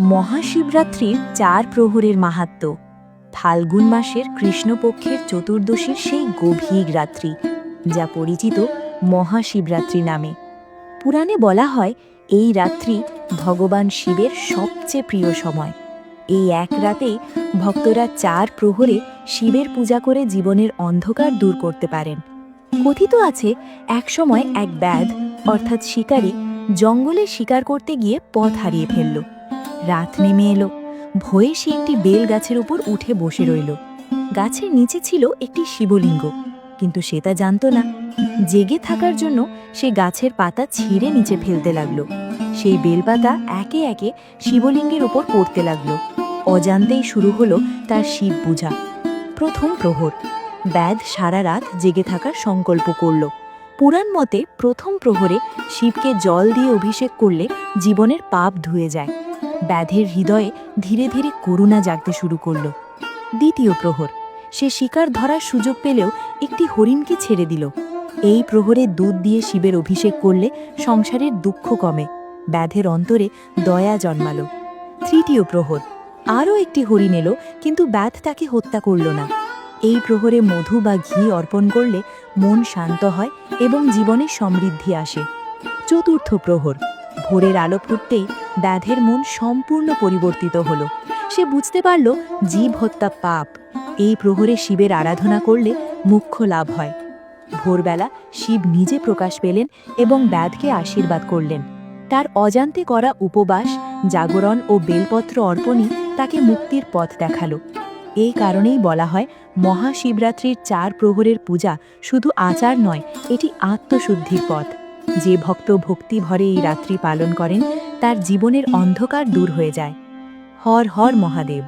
মহাশিবরাত্রির ৪ প্রহরের মাহাত্ম্য। ফাল্গুন মাসের কৃষ্ণপক্ষের চতুর্দশীর সেই গভীর রাত্রি, যা পরিচিত মহাশিবরাত্রি নামে। পুরাণে বলা হয় এই রাত্রি ভগবান শিবের সবচেয়ে প্রিয় সময়। এই এক রাতেই ভক্তরা ৪ প্রহরে শিবের পূজা করে জীবনের অন্ধকার দূর করতে পারেন। কথিত আছে একসময় এক ব্যাধ অর্থাৎ শিকারী জঙ্গলে শিকার করতে গিয়ে পথ হারিয়ে ফেলল। রাত নেমে এলো। ভয়ে সে একটি বেল গাছের উপর উঠে বসে রইল। গাছের নিচে ছিল একটি শিবলিঙ্গ, কিন্তু সে তা জানত না। জেগে থাকার জন্য সে গাছের পাতা ছিঁড়ে নিচে ফেলতে লাগলো। সেই বেলপাতা একে একে শিবলিঙ্গের উপর পড়তে লাগলো। অজান্তেই শুরু হলো তার শিব পূজা। প্রথম প্রহর, ব্যাধ সারা রাত জেগে থাকার সংকল্প করল। পুরাণ মতে প্রথম প্রহরে শিবকে জল দিয়ে অভিষেক করলে জীবনের পাপ ধুয়ে যায়। ব্যাধের হৃদয়ে ধীরে ধীরে করুণা জাগতে শুরু করল। দ্বিতীয় প্রহর, সে শিকার ধরার সুযোগ পেলেও একটি হরিণকে ছেড়ে দিল। এই প্রহরে দুধ দিয়ে শিবের অভিষেক করলে সংসারের দুঃখ কমে, ব্যাধের অন্তরে দয়া জন্মালো। তৃতীয় প্রহর, আরও একটি হরিণ এলো, কিন্তু ব্যাধ তাকে হত্যা করল না। এই প্রহরে মধু বা ঘি অর্পণ করলে মন শান্ত হয় এবং জীবনে সমৃদ্ধি আসে। চতুর্থ প্রহর, ভোরের আলো ফুটতেই ব্যাধের মন সম্পূর্ণ পরিবর্তিত হলো। সে বুঝতে পারল জীব হত্যা পাপ। এই প্রহরে শিবের আরাধনা করলে মোক্ষ লাভ হয়। ভোরবেলা শিব নিজে প্রকাশ পেলেন এবং ব্যাধকে আশীর্বাদ করলেন। তার অজান্তে করা উপবাস, জাগরণ ও বেলপত্র অর্পণই তাকে মুক্তির পথ দেখালো। এই কারণেই বলা হয় মহাশিবরাত্রির ৪ প্রহরের পূজা শুধু আচার নয়, এটি আত্মশুদ্ধির পথ। যে ভক্ত ভক্তি ভরে এই রাত্রি পালন করেন তার জীবনের অন্ধকার দূর হয়ে যায়। হর হর মহাদেব।